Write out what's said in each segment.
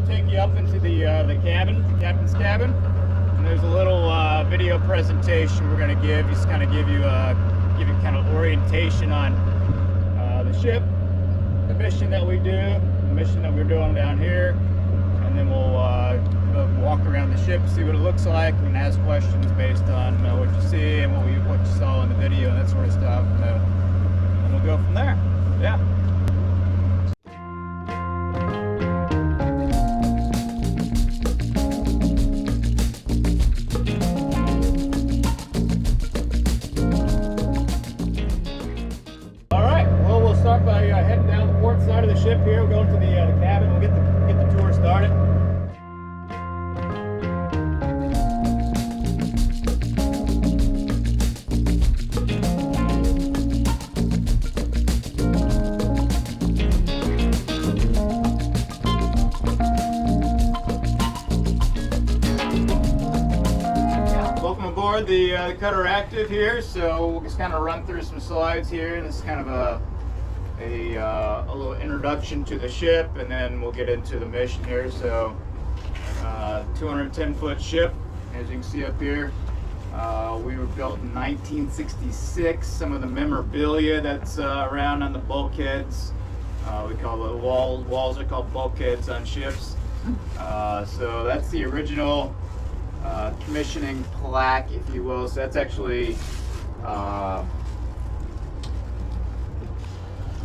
take you up into the cabin, captain's cabin. And there's a little video presentation we're going to give, just kind of give you kind of orientation on the ship, the mission that we do, the mission that we're doing down here, and then we'll walk around the ship, see what it looks like, and ask questions based on what you see and what you saw in the video and that sort of stuff, and then we'll go from there. Yeah. Start by heading down the port side of the ship here. We'll go into the cabin. We'll get the tour started. Welcome aboard the Cutter Active here. So we'll just kind of run through some slides here, and this is kind of a little introduction to the ship, and then we'll get into the mission here. So 210-foot ship, as you can see up here. We were built in 1966. Some of the memorabilia that's around on the bulkheads, we call the walls are called bulkheads on ships. So that's the original commissioning plaque, if you will. So that's actually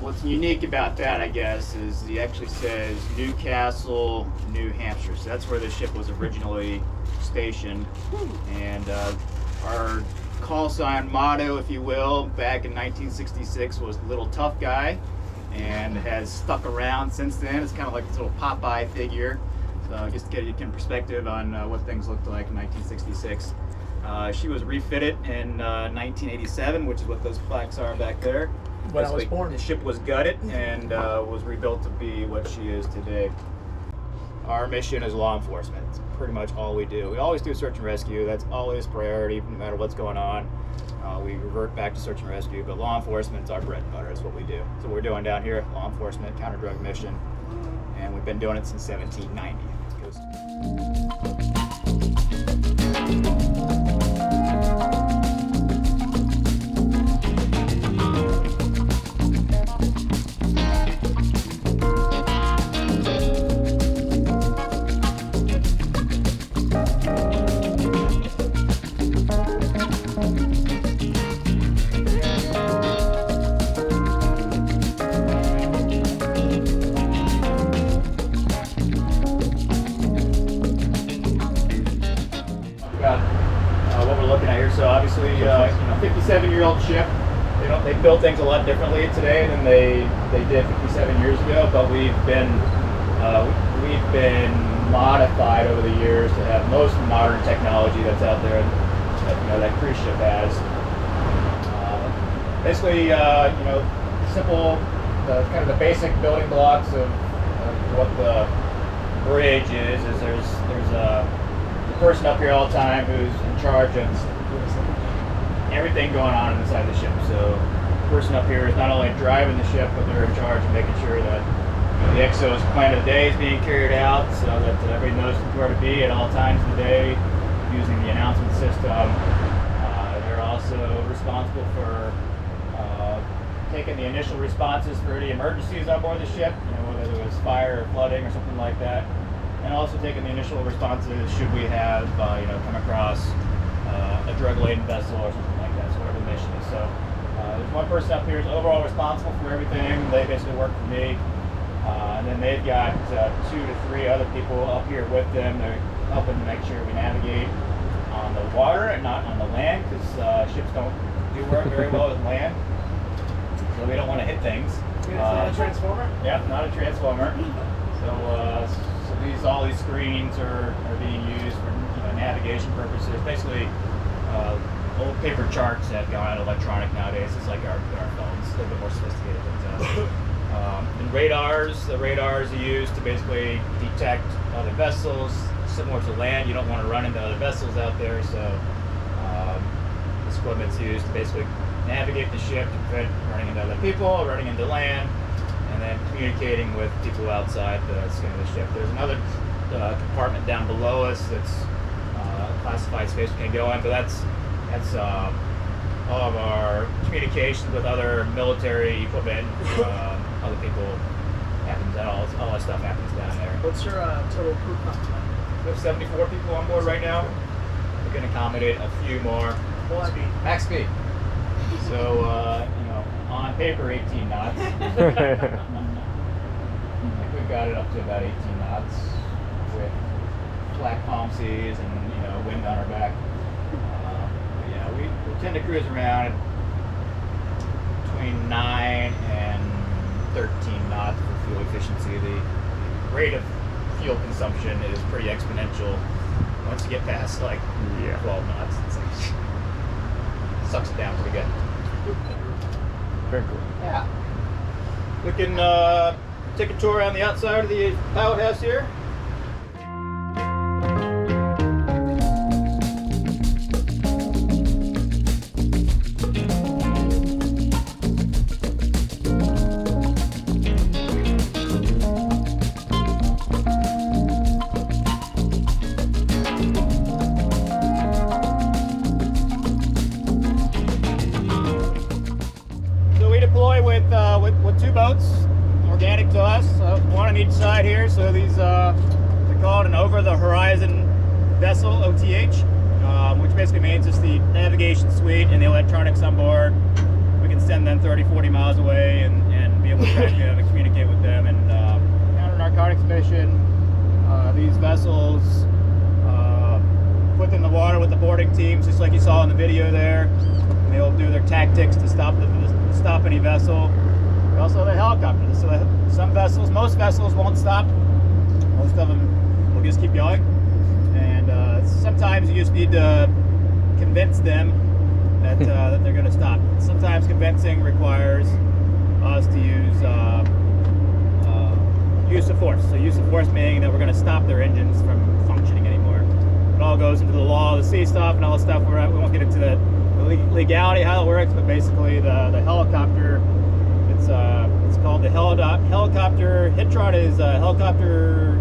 what's unique about that, I guess, is he actually says Newcastle, New Hampshire. So that's where the ship was originally stationed. And our call sign motto, if you will, back in 1966 was Little Tough Guy, and has stuck around since then. It's kind of like this little Popeye figure. So just to get you in perspective on what things looked like in 1966. She was refitted in 1987, which is what those plaques are back there. When I was born. The ship was gutted and was rebuilt to be what she is today. Our mission is law enforcement. It's pretty much all we do. We always do search and rescue. That's always priority, no matter what's going on. We revert back to search and rescue, but law enforcement is our bread and butter. It's what we do. So we're doing down here, law enforcement, counter-drug mission, and we've been doing it since 1790. What we're looking at here, so obviously, 57-year-old ship. They build things a lot differently today than they did 57 years ago. But we've been modified over the years to have most modern technology that's out there that cruise ship has. Basically, simple, kind of the basic building blocks of what the bridge is there's a person up here all the time who's in charge of everything going on inside the ship. So the person up here is not only driving the ship, but they're in charge of making sure that the XO's plan of the day is being carried out, so that everybody knows where to be at all times of the day, using the announcement system. They're also responsible for taking the initial responses for any emergencies on board the ship, whether it was fire or flooding or something like that. And also taking the initial responses should we have, come across a drug-laden vessel or something like that, so whatever the mission is. So there's one person up here who's overall responsible for everything. They basically work for me. And then they've got 2 to 3 other people up here with them. They're helping to make sure we navigate on the water and not on the land, because ships don't do work very well with land. So we don't want to hit things. It's not a transformer? Yeah, not a transformer. So all these screens are being used for navigation purposes. Basically, old paper charts have gone electronic nowadays. It's like our phones, a little bit more sophisticated than and the radars are used to basically detect other vessels. Similar to land, you don't want to run into other vessels out there, so this equipment's used to basically navigate the ship to prevent running into other people, running into land, and then communicating with people outside the skin of the ship. There's another compartment down below us that's classified space we can't go in, but that's all of our communications with other military equipment, other people happens, and all that stuff happens down there. What's your total crew count tonight? We have 74 people on board right now. We can accommodate a few more. Max speed. So, on paper, 18 knots. I think we've got it up to about 18 knots with flat calm seas and, wind on our back. We tend to cruise around between 9 and 13 knots for fuel efficiency. The rate of fuel consumption is pretty exponential. Once you get past 12 knots, it's like sucks it down pretty good. Very cool. Yeah. We can take a tour around the outside of the pilot house here. With two boats, organic to us, one on each side here. So these they're called an over-the-horizon vessel, OTH, which basically means it's the navigation suite and the electronics on board. We can send them 30, 40 miles away and be able to track them and communicate with them. And counter-narcotics mission, these vessels put in the water with the boarding teams, just like you saw in the video there. And they'll do their tactics to stop any vessel. We also have a helicopter. So most vessels won't stop. Most of them will just keep going. And sometimes you just need to convince them that they're going to stop. Sometimes convincing requires us to use use of force. So use of force meaning that we're going to stop their engines from functioning anymore. It all goes into the law of the sea stuff and all the stuff. We won't get into the legality, how it works, but basically the helicopter, it's called the helicopter. HITRON is a helicopter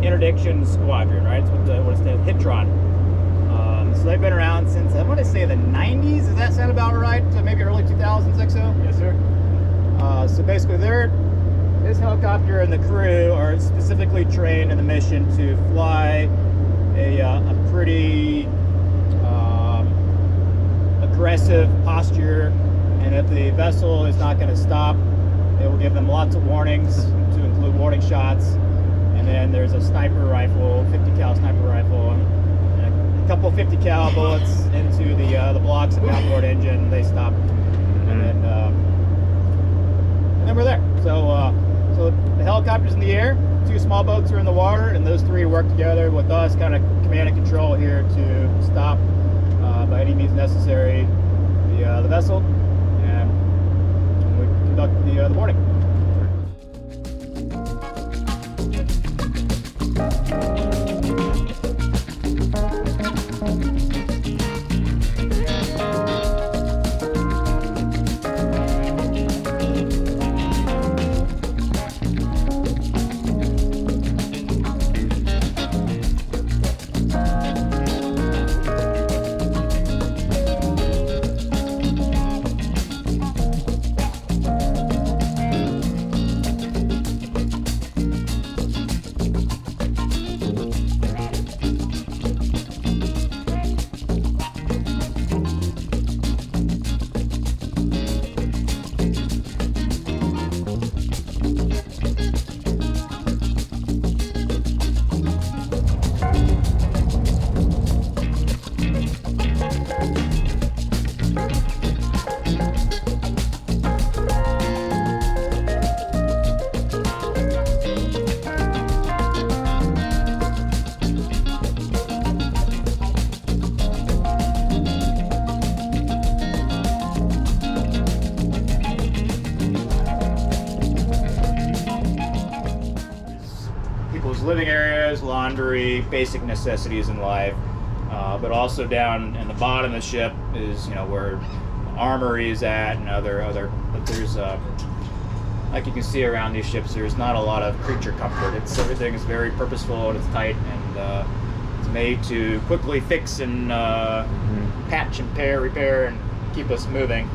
interdiction squadron, right? It's what it stands, HITRON. So they've been around since, I want to say the 90s. Does that sound about right? So maybe early 2000s, XO? Yes, sir. So basically this helicopter and the crew are specifically trained in the mission to fly a pretty aggressive posture, and if the vessel is not going to stop, they will give them lots of warnings, to include warning shots. And then there's a sniper rifle, 50 cal sniper rifle, and a couple 50 cal bullets into the blocks of the outboard engine. They stop, and then we're there. So the helicopter's in the air, two small boats are in the water, and those three work together with us, kind of command and control here to stop by any means necessary the vessel, and we conduct the boarding. Living areas, laundry, basic necessities in life, but also down in the bottom of the ship is where armory is at, and other. But there's like you can see around these ships, there's not a lot of creature comfort. Everything is very purposeful and it's tight, and it's made to quickly fix and patch and repair and keep us moving.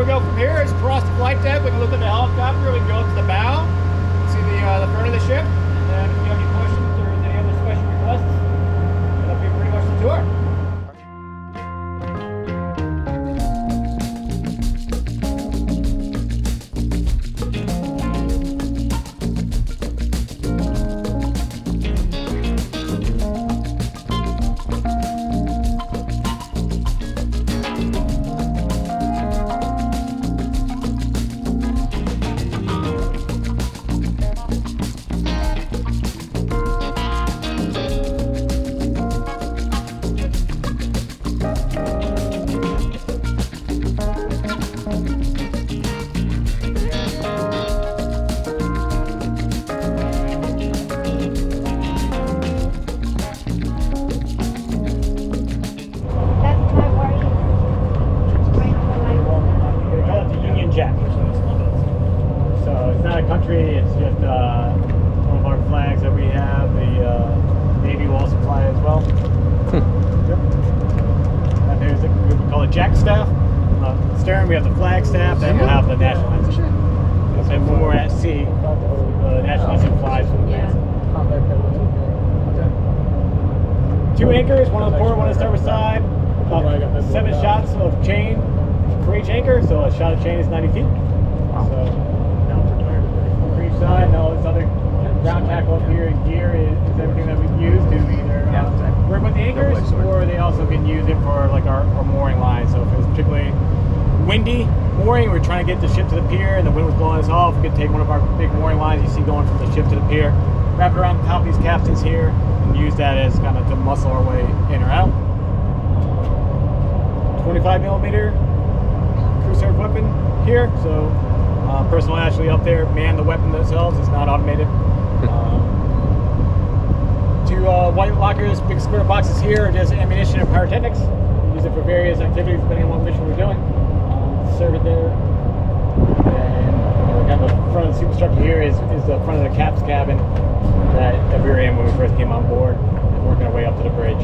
From here is across the flight deck. We can look at the helicopter. We can go up to the bow, see the front of the ship, and then if you have any questions or any other special requests, that'll be pretty much the tour. Jack. So it's not a country, it's just one of our flags that we have. The Navy will also fly as well. Yep. And there's we call it Jack staff. Stern, we have the flag staff, then we'll have the national anthem. And when we're at sea, the national anthem flies from the mast. 2 anchors, one on the port, one on the starboard side. About 7 shots of chain for each anchor, so a shot of chain is 90 feet. So for each side, now this other ground tackle up here and gear is everything that we use to either work with the anchors, or they also can use it for like our mooring line. So if it was particularly windy mooring, we're trying to get the ship to the pier and the wind was blowing us off, we could take one of our big mooring lines you see going from the ship to the pier, wrap it around the top of these capstans here, and use that as kind of to muscle our way in or out. 25mm crew served weapon here, so personnel actually up there man the weapon themselves. It's not automated. 2 white lockers, big square boxes here are just ammunition and pyrotechnics. We use it for various activities depending on what mission we're doing. Serve it there. And kind of the front of the superstructure here is the front of the cap's cabin that we were in when we first came on board and working our way up to the bridge.